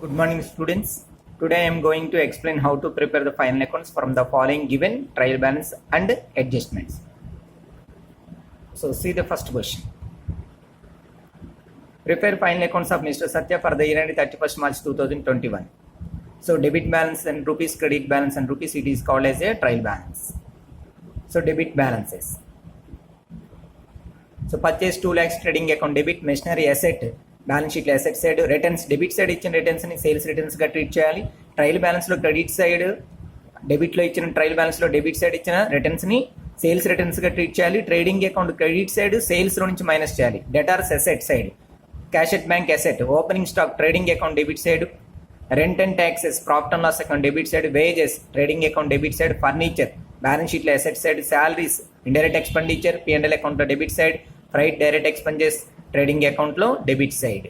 Good morning, students. Today I am going to explain how to prepare the final accounts from the following given trial balance and adjustments. So see the first question. Prepare final accounts of Mr. Satya for the year ended 31st March 2021. So debit balance and rupees, credit balance and rupees, it is called as a trial balance. So debit balances. So purchase 2 lakhs trading account debit machinery asset balance షీట్లో asset side returns debit side ఇచ్చిన రిటర్న్స్ని sales రిటర్న్స్గా treat చేయాలి. Trial బ్యాలెన్స్లో credit side డెబిట్లో ఇచ్చిన trial బ్యాలెన్స్లో debit side ఇచ్చిన రిటర్న్స్ని సేల్స్ రిటర్న్స్గా ట్రీట్ చేయాలి. ట్రేడింగ్ అకౌంట్ క్రెడిట్ సైడ్ సేల్స్లో నుంచి మైనస్ చేయాలి. Debtors asset side cash at bank asset opening stock trading account debit side rent and taxes profit and loss account debit side wages trading account debit side furniture balance షీట్లో asset side salaries indirect expenditure P&L అకౌంట్లో debit side freight direct expenses trading అకౌంట్లో debit side.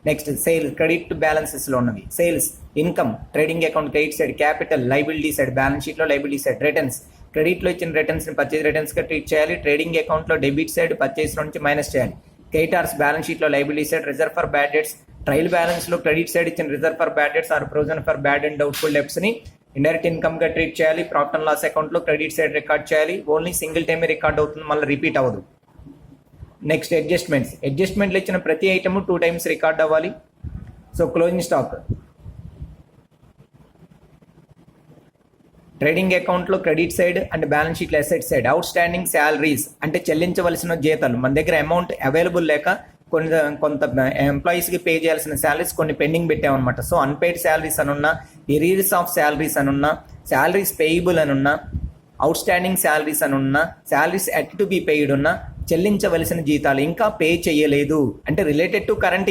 Next sale credit బ్యాలెన్సెస్లో ఉన్నవి sales income trading account credit side capital liability side balance షీట్లో liability side returns క్రెడిట్లో ఇచ్చిన రిటర్న్స్ని purchase రిటర్న్స్గా treat చేయాలి. ట్రేడింగ్ అకౌంట్లో డెబిట్ సైడ్ పర్చేస్ నుంచి మైనస్ చేయాలి. క్రెడిటార్స్ బ్యాలెన్స్ షీట్లో liability side reserve for bad debts trial బ్యాలెన్స్లో క్రెడిట్ సైడ్ ఇచ్చిన reserve for bad debts are provision for bad and doubtful డెప్స్ని ఇండైరెక్ట్ ఇన్కమ్గా ట్రీట్ చేయాలి. ప్రాఫిట్ అండ్ లాస్ అకౌంట్లో క్రెడిట్ సైడ్ రికార్డ్ చేయాలి. ఓన్లీ సింగిల్ టైమే record అవుతుంది, మళ్ళీ రిపీట్ అవ్వదు. నెక్స్ట్ అడ్జస్ట్మెంట్లు ఇచ్చిన ప్రతి ఐటమ్ 2 times రికార్డ్ అవ్వాలి. సో క్లోజింగ్ స్టాక్ ట్రేడింగ్ అకౌంట్లో క్రెడిట్ సైడ్ అండ్ బ్యాలెన్స్ షీట్లో asset side outstanding salaries అంటే చెల్లించవలసిన జీతాలు మన దగ్గర అమౌంట్ అవైలబుల్ లేక కొంత ఎంప్లాయీస్కి పే చేయాల్సిన శాలరీస్ కొన్ని పెండింగ్ పెట్టామన్నమాట. సో అన్పెయిడ్ శాలరీస్ అనున్నా ఎరీర్స్ ఆఫ్ శాలరీస్ అనున్నా శాలరీస్ పేయబుల్ అనున్నా అవుట్ స్టాండింగ్ శాలరీస్ అనున్నా salaries yet to be paid ఉన్నా చెల్లించవలసిన జీతాలు ఇంకా పే చేయలేదు అంటే రిలేటెడ్ టు కరెంట్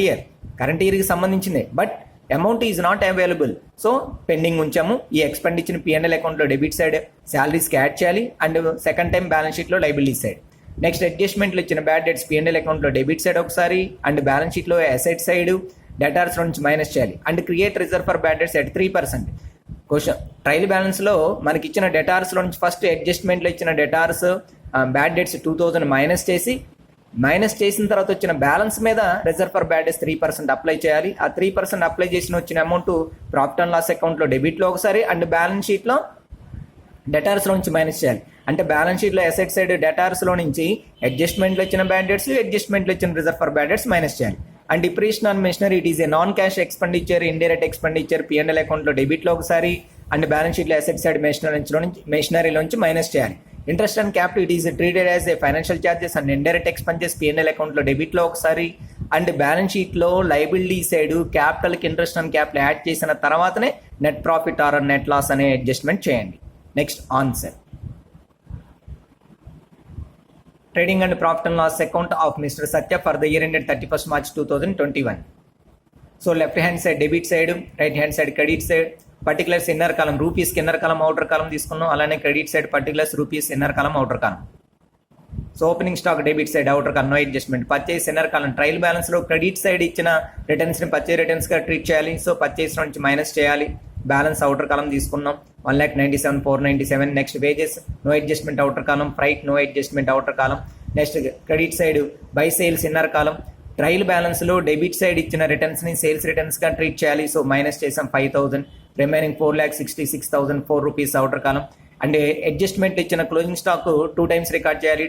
ఇయర్కి సంబంధించిందే but amount is not available. So pending ఉంచాము. ఈ ఎక్స్పెండిచర్ P&L అకౌంట్లో డెబిట్ సైడ్ శాలరీస్కి యాడ్ చేయాలి అండ్ సెకండ్ టైం బ్యాలెన్స్ షీట్లో లైబిలిటీ సైడ్. నెక్స్ట్ అడ్జస్ట్మెంట్లు ఇచ్చిన బ్యాడ్ డెట్స్ P&L అకౌంట్లో డెబిట్ సైడ్ ఒకసారి అండ్ బ్యాలెన్స్ షీట్లో అసెట్ సైడ్ డెటార్స్ నుంచి మైనస్ చేయాలి and create reserve for bad debts at 3%. Question trial బ్యాలెన్స్లో మనకి ఇచ్చిన డెటార్స్లో నుంచి ఫస్ట్ అడ్జస్ట్మెంట్లో ఇచ్చిన డెటార్స్ బ్యాడ్ డెట్స్ 2000 మైనస్ చేసిన తర్వాత వచ్చిన బ్యాలెన్స్ మీద reserve for bad debts 3% apply చేయాలి. ఆ 3% అప్లై చేసిన వచ్చిన అమౌంట్ ప్రాఫిట్ అండ్ లాస్ అకౌంట్లో డెబిట్లో ఒకసారి అండ్ బ్యాలెన్స్ షీట్లో డెటార్స్లో నుంచి మైనస్ చేయాలి. అంటే బ్యాలెన్స్ షీట్లో అసెట్ సైడ్ డెటార్స్లో నుంచి అడ్జస్ట్మెంట్లో ఇచ్చిన బ్యాడ్ డెట్స్ అడ్జస్ట్మెంట్లో ఇచ్చిన reserve for bad debts minus చేయాలి. And depreciation on machinery it is a non cash expenditure indirect expenditure P&L అకౌంట్లో డెబిట్లో ఒకసారి అండ్ బ్యాలెన్స్ షీట్లో అసెట్ సైడ్ మెషినరీలోంచి మైనస్ చేయాలి. Interest and capital it is treated as a financial charges and indirect expenses P&L అకౌంట్లో డెబిట్లో ఒకసారి and balance షీట్లో లైబిలిటీ సైడ్ క్యాపిటల్కి ఇంట్రెస్ట్ అండ్ క్యాపిటల్ యాడ్ చేసిన తర్వాతనే net profit or net loss అనే అడ్జస్ట్మెంట్ చేయండి. Next answer trading and profit and loss account of mister Satya for the year ended 31st March 2021. So left hand side debit side right hand side credit side particulars inner column రూపీస్కి inner column outer column తీసుకున్నాం. అలానే credit side particulars rupees inner column outer column. So opening stock debit side outer column no adjustment. Purchase inner column trial బ్యాలెన్స్లో credit side ఇచ్చిన రిటర్న్స్ని purchase రిటర్న్స్గా treat చేయాలి. So purchase నుంచి minus చేయాలి. Balance outer column తీసుకున్నాం 1,97,497. Next wages no adjustment outer column freight no adjustment outer column. Next credit side by sales inner column trial బ్యాలెన్స్లో debit side ఇచ్చిన రిటర్న్స్ని సేల్స్ రిటర్న్స్గా ట్రీట్ చేయాలి. సో మైనస్ చేసాం 5,000 remaining 4,66,004 rupees outer column. And adjustment ఇచ్చిన closing stock 2 times record చేయాలి.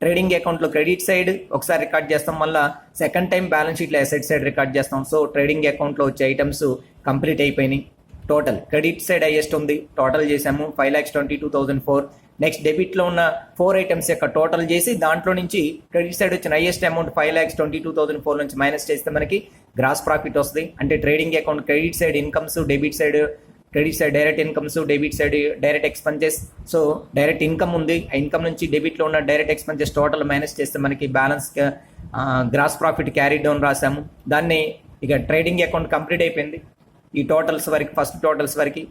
Trading అకౌంట్లో credit side ఒకసారి రికార్డ్ చేస్తాం, మళ్ళీ సెకండ్ టైం బ్యాలెన్స్ షీట్లో అసెట్ సైడ్ రికార్డ్ చేస్తాం. సో ట్రేడింగ్ అకౌంట్లో వచ్చే ఐటమ్స్ కంప్లీట్ అయిపోయినాయి. టోటల్ క్రెడిట్ సైడ్ హైయెస్ట్ ఉంది, టోటల్ చేసాము 5,22,004. నెక్స్ట్ డెబిట్లో ఉన్న 4 items యొక్క టోటల్ చేసి దాంట్లో నుంచి క్రెడిట్ సైడ్ వచ్చిన హైయెస్ట్ అమౌంట్ 5,22,004 నుంచి మైనస్ చేస్తే మనకి గ్రాస్ ప్రాఫిట్ వస్తుంది. అంటే trading account credit side incomes debit side credit side direct incomes debit side direct expenses. So direct income ఉంది, ఆ ఇన్కమ్ నుంచి డెబిట్లో ఉన్న డైరెక్ట్ ఎక్స్పెన్సెస్ టోటల్ మైనస్ చేస్తే మనకి balance gross profit carry down రాసాము. దాన్ని ఇక ట్రేడింగ్ అకౌంట్ కంప్లీట్ అయిపోయింది. ఈ టోటల్స్ వరకు ఫస్ట్ టోటల్స్ వరకు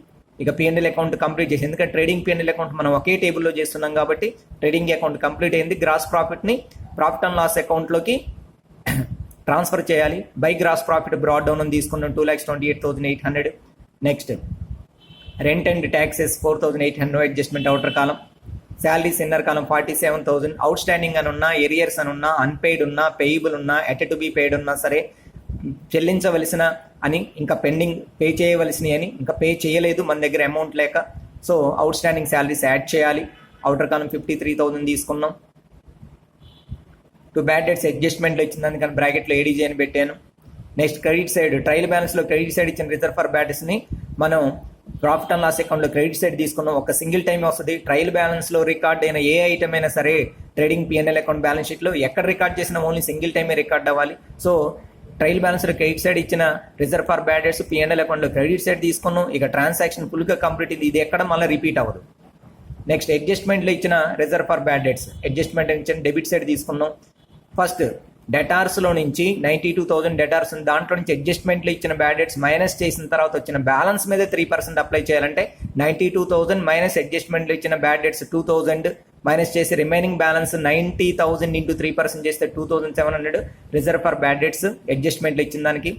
ఇక P&L అకౌంట్ కంప్లీట్ చేసి ఎందుకంటే ట్రేడింగ్ P&L అకౌంట్ మనం ఒకే టేబుల్లో చేస్తున్నాం కాబట్టి ట్రేడింగ్ అకౌంట్ కంప్లీట్ అయింది. గ్రాస్ ప్రాఫిట్ని ప్రాఫిట్ అండ్ లాస్ అకౌంట్లోకి ట్రాన్స్ఫర్ చేయాలి. By gross profit brought down అని తీసుకున్నాం 2,28,800. Next rent and taxes 4,800 adjustment outer column. Salaries inner column 47,000. Outstanding అని ఉన్నా ఎరియర్స్ అని ఉన్నా అన్పెయిడ్ ఉన్నా పేయబుల్ ఉన్నా ఎట్ టు బి పెయిడ్ ఉన్నా సరే చెల్లించవలసిన అని, ఇంకా పెండింగ్ పే చేయవలసినవి అని, ఇంకా పే చేయలేదు మన దగ్గర అమౌంట్ లేక. So out standing salaries add చేయాలి. అవుటర్ కాలం 53,000 తీసుకున్నాం. టు బ్యాడ్ డెట్స్ అడ్జస్ట్మెంట్లో ఇచ్చింది, అందుకని బ్రాకెట్లో ఏడీజీ అని పెట్టాను. నెక్స్ట్ క్రెడిట్ సైడ్, ట్రయల్ బ్యాలెన్స్లో క్రెడిట్ సైడ్ ఇచ్చిన రిజర్వ్ ఫర్ బ్యాడ్ డెట్స్ని మనం ప్రాఫిట్ అండ్ లాస్ అకౌంట్లో క్రెడిట్ సైడ్ తీసుకున్నాం. ఒక సింగిల్ టైం వస్తుంది. ట్రయల్ బ్యాలెన్స్లో రికార్డ్ అయిన ఏ ఐటమ్ అయినా సరే ట్రేడింగ్ పిఎన్ఎల్ అకౌంట్ బ్యాలెన్స్ షీట్లో ఎక్కడ రికార్డ్ చేసినా ఓన్లీ సింగిల్ టైమే రికార్డ్ అవ్వాలి. సో ట్రయల్ బ్యాలెన్స్లో క్రెడిట్ సైడ్ ఇచ్చిన reserve for bad debts PNL అకౌంట్లో క్రెడిట్ సైడ్ తీసుకున్నాం. ఇక ట్రాన్సాక్షన్ ఫుల్గా కంప్లీట్ ఇది ఎక్కడ మళ్ళీ రిపీట్ అవ్వదు. నెక్స్ట్ అడ్జస్ట్మెంట్లో ఇచ్చిన reserve for bad debts, adjustment ఇచ్చిన డెబిట్ సైడ్ తీసుకున్నాం. ఫస్ట్ డెటార్స్లో నుంచి 92,000 డెటార్స్, దాంట్లో నుంచి అడ్జస్ట్మెంట్లో ఇచ్చిన బ్యాడ్ డెట్స్ మైనస్ చేసిన తర్వాత వచ్చిన బ్యాలెన్స్ మీద 3% అప్లై చేయాలంటే 92,000 మైనస్ అడ్జస్ట్మెంట్లో ఇచ్చిన బ్యాడ్ డెట్స్ 2,000 మైనస్ చేసి రిమైనింగ్ బ్యాలెన్స్ 90,000 ఇంటూ 3% చేస్తే 2,700 రిజర్వ్ ఫర్ బ్యాడ్ డెట్స్ అడ్జస్ట్మెంట్లో ఇచ్చిన దానికి.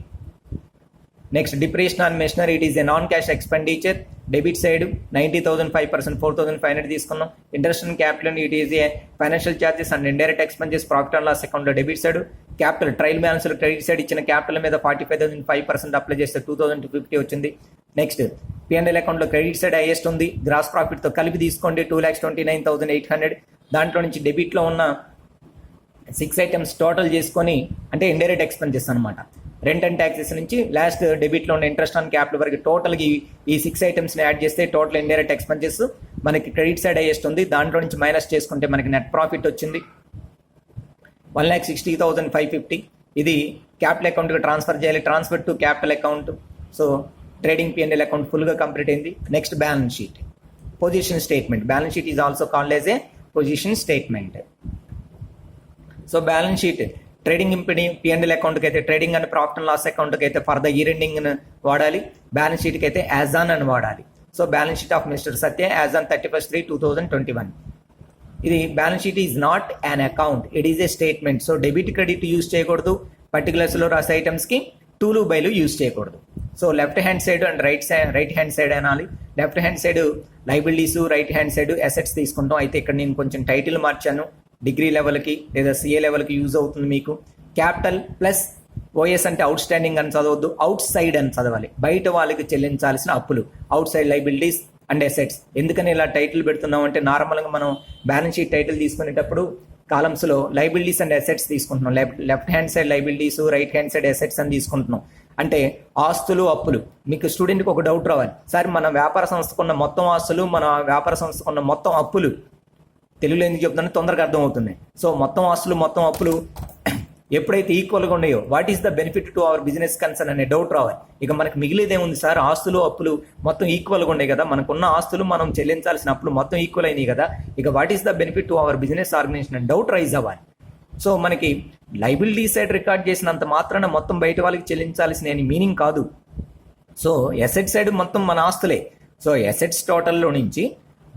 Next depreciation on machinery, it is a non cash expenditure, debit side 90,000 5%, 4,500 తీసుకున్నాం. Interest and capital, it is a financial charges and indirect expenses, profit and loss అకౌంట్లో debit side. Capital trial బ్యాలెన్స్లో credit side ఇచ్చిన capital మీద 45,000 5% apply చేస్తే 2,250 వచ్చింది. Next PNL అకౌంట్లో credit side highest ఉంది, gross ప్రాఫిట్తో కలిపి తీసుకోండి 2,29,800. దాంట్లో నుంచి డెబిట్లో ఉన్న 6 ఐటమ్స్ టోటల్ చేసుకొని, అంటే ఇండైరెక్ట్ ఎక్స్పెన్సెస్ అనమాట, రెంట్ అండ్ ట్యాక్సెస్ నుంచి లాస్ట్ డెబిట్లో ఉన్న ఇంట్రెస్ట్ ఆన్ క్యాపిటల్ వరకు టోటల్గా ఈ 6 ఐటమ్స్ని యాడ్ చేస్తే టోటల్ ఇండైరెక్ట్ ఎక్స్పెన్సెస్ మనకి క్రెడిట్ సైడ్ హైయెస్ట్ ఉంది. దాంట్లో నుంచి మైనస్ చేసుకుంటే మనకి నెట్ ప్రాఫిట్ వచ్చింది 1,60,550. ఇది క్యాపిటల్ అకౌంట్కి ట్రాన్స్ఫర్ చేయాలి, transfer to capital account. So trading PNL account ఫుల్గా కంప్లీట్ అయింది. Next balance sheet, position statement. Balance sheet is also called as a position statement. So balance sheet trading PNL అకౌంట్కి అయితే trading and profit and loss అకౌంట్కి అయితే for the year ending వాడాలి. Balance షీట్కి అయితే as on అని వాడాలి. So balance sheet of mister Satya as on 31/3/2021. ఇది balance sheet is not an account, it is a statement. So debit credit use చేయకూడదు, పర్టికులర్స్లో రాసే ఐటమ్స్కి టూలు బైలు యూజ్ చేయకూడదు. So left hand side and right hand side అనాలి. Left hand side liabilities, right hand side assets తీసుకుంటాం. అయితే ఇక్కడ నేను కొంచెం టైటిల్ మార్చాను, డిగ్రీ లెవెల్కి లేదా సిఏ లెవెల్కి యూజ్ అవుతుంది మీకు. క్యాపిటల్ ప్లస్ ఓఎస్ అంటే అవుట్ స్టాండింగ్ అని చదవద్దు, అవుట్ సైడ్ అని చదవాలి. బయట వాళ్ళకి చెల్లించాల్సిన అప్పులు, out side liabilities and assets. ఎందుకని ఇలా టైటిల్ పెడుతున్నాం అంటే నార్మల్గా మనం బ్యాలెన్స్ షీట్ టైటిల్ తీసుకునేటప్పుడు కాలమ్స్లో లైబిలిటీస్ అండ్ అసెట్స్ తీసుకుంటున్నాం. Left hand side liabilities, right hand side assets అని తీసుకుంటున్నాం. అంటే ఆస్తులు అప్పులు. మీకు స్టూడెంట్కి ఒక డౌట్ రావాలి, సార్ మన వ్యాపార సంస్థకున్న మొత్తం ఆస్తులు, మన వ్యాపార సంస్థకున్న మొత్తం అప్పులు తెలుగులో ఎందుకు చెప్తానో తొందరగా అర్థమవుతుంది. సో మొత్తం ఆస్తులు మొత్తం అప్పులు ఎప్పుడైతే ఈక్వల్గా ఉన్నాయో what is the benefit to our business concern అనే డౌట్ రావాలి. ఇక మనకి మిగిలేదేముంది సార్, ఆస్తులు అప్పులు మొత్తం ఈక్వల్గా ఉన్నాయి కదా, మనకున్న ఆస్తులు మనం చెల్లించాల్సిన అప్పులు మొత్తం ఈక్వల్ అయినాయి కదా, ఇక what is the benefit to our business organisation అని డౌట్ రైజ్ అవ్వాలి. సో మనకి లైబిలిటీ సైడ్ రికార్డ్ చేసినంత మాత్రాన మొత్తం బయట వాళ్ళకి చెల్లించాల్సిన మీనింగ్ కాదు. సో ఎసెట్ సైడ్ మొత్తం మన ఆస్తులే. సో ఎసెట్స్ టోటల్లో నుంచి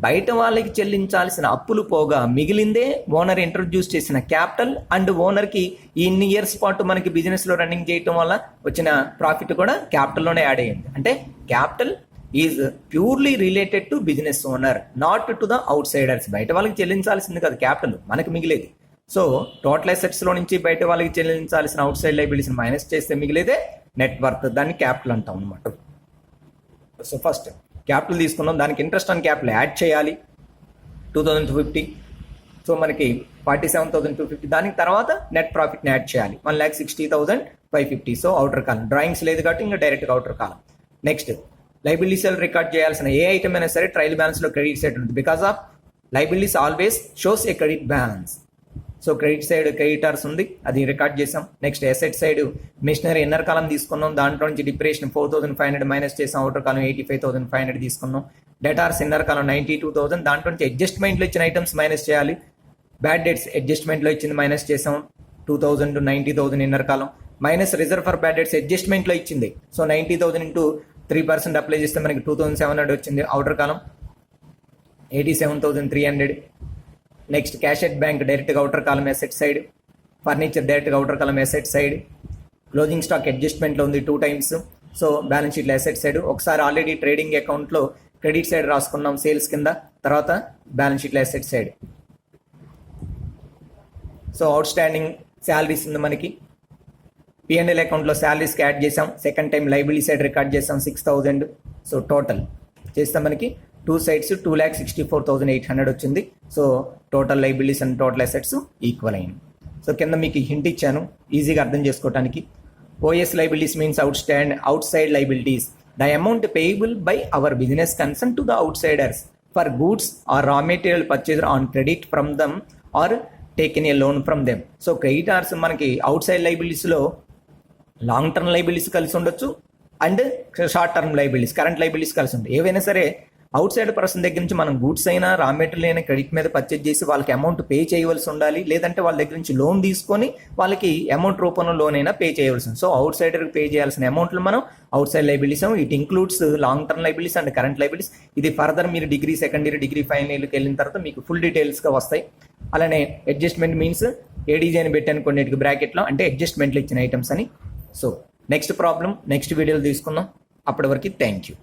బయట వాళ్ళకి చెల్లించాల్సిన అప్పులు పోగా మిగిలిందే ఓనర్ ఇంట్రొడ్యూస్ చేసిన క్యాపిటల్, అండ్ ఓనర్కి ఇన్ని ఇయర్స్ పాటు మనకి బిజినెస్లో రన్నింగ్ చేయటం వల్ల వచ్చిన ప్రాఫిట్ కూడా క్యాపిటల్లోనే యాడ్ అయ్యింది. అంటే capital is purely related to business owner, not to the outsiders. బయట వాళ్ళకి చెల్లించాల్సింది కదా క్యాపిటల్, మనకి మిగిలేది. సో టోటల్ అసెట్స్లో నుంచి బయట వాళ్ళకి చెల్లించాల్సిన అవుట్ సైడ్ లైబిలిటీస్ మైనస్ చేస్తే మిగిలేదే నెట్ వర్త్, దాన్ని క్యాపిటల్ అంటాం అనమాట. సో ఫస్ట్ క్యాపిటల్ తీసుకున్నాం, దానికి ఇంట్రెస్ట్ ఆన్ క్యాపిటల్ యాడ్ చేయాలి 2,250. సో మనకి 47,250. దానికి తర్వాత నెట్ ప్రాఫిట్ని యాడ్ చేయాలి 1,60,550. సో అవుటర్ కాలం, డ్రాయింగ్స్ లేదు కాబట్టి ఇంకా డైరెక్ట్గా outer column. Next liabilities record చేయాల్సిన ఏ ఐటమ్ అయినా సరే ట్రయల్ బ్యాలెన్స్లో క్రెడిట్ సైడ్ ఉంటుంది, because of liabilities always shows a credit balance. So credit side creditors ఉంది, అది రికార్డ్ చేసాం. Next asset side machinery inner column తీసుకున్నాం, దాంట్లో నుంచి డిప్రిసియేషన్ 4,500 మైనస్ చేసాం, అవుటర్ కాలం 85,500 తీసుకున్నాం. డెటార్స్ ఇన్నర్ కాలం 92,000, దాంట్లో నుంచి అడ్జస్ట్మెంట్లో ఇచ్చిన ఐటమ్స్ మైనస్ చేయాలి. బ్యాడ్ డెట్స్ అడ్జస్ట్మెంట్లో ఇచ్చింది మైనస్ చేసాం 2,000 to 90,000 inner column. Minus reserve for bad debts అడ్జస్ట్మెంట్లో ఇచ్చింది, సో 90,000 ఇంటూ 3% అప్లై చేస్తే మనకి 2,700 వచ్చింది. Outer column 87,300. Next cash at bank డైరెక్ట్గా అవుటర్ కాలం అసెట్ సైడ్. ఫర్నిచర్ డైరెక్ట్గా అవుటర్ కాలం అసెట్ సైడ్. క్లోజింగ్ స్టాక్ అడ్జస్ట్మెంట్లో ఉంది 2 times. సో బ్యాలెన్స్ షీట్లో అసెట్ సైడ్. ఒకసారి ఆల్రెడీ ట్రేడింగ్ అకౌంట్లో క్రెడిట్ సైడ్ రాసుకున్నాం సేల్స్ కింద, తర్వాత బ్యాలెన్స్ షీట్లో asset side. So out standing salaries ఉంది మనకి P&L అకౌంట్లో శాలరీస్కి యాడ్ చేసాం, second time liability side record చేసాం 6,000. సో టోటల్ చేస్తే మనకి 2 sides 2,64,800 వచ్చింది. So total liabilities and total assets equal అయింది. సో కింద మీకు హింట్ ఇచ్చాను ఈజీగా అర్థం చేసుకోవడానికి. OS liabilities means outside liabilities, the amount payable by our business concern to the outsiders for goods or raw material purchased on credit from them or taken a loan from them. So creditors మనకి outside లైబిలిటీస్లో long term liabilities కలిసి ఉండొచ్చు and short term liabilities, current liabilities కలిసి ఉంటాయి. ఏవైనా సరే out side person దగ్గర నుంచి మనం గూడ్స్ అయినా రా మెటీరియల్ అయినా క్రెడిట్ మీద పర్చేజ్ చేసి వాళ్ళకి అమౌంట్ పే చేయవలసి ఉండాలి, లేదంటే వాళ్ళ దగ్గర నుంచి లోన్ తీసుకొని వాళ్ళకి అమౌంట్ రూపంలో లోన్ అయినా పే చేయవలసి ఉంది. సో అవుట్ సైడర్కి పే చేయాల్సిన అమౌంట్లు మనం out side liabilities. It includes long term liabilities and current liabilities. ఇది ఫర్దర్ మీరు degree second year, degree final ఇయర్కి వెళ్ళిన తర్వాత మీకు ఫుల్ డీటెయిల్స్గా వస్తాయి. అలానే అడ్జస్ట్మెంట్ మీన్స్ ఏడీజీ అని పెట్టాను కొన్నిటికి బ్రాకెట్లో, అంటే అడ్జస్ట్మెంట్లు ఇచ్చిన ఐటమ్స్ అని. సో నెక్స్ట్ ప్రాబ్లం నెక్స్ట్ వీడియోలో తీసుకుందాం. అప్పటి వరకు థ్యాంక్ యూ.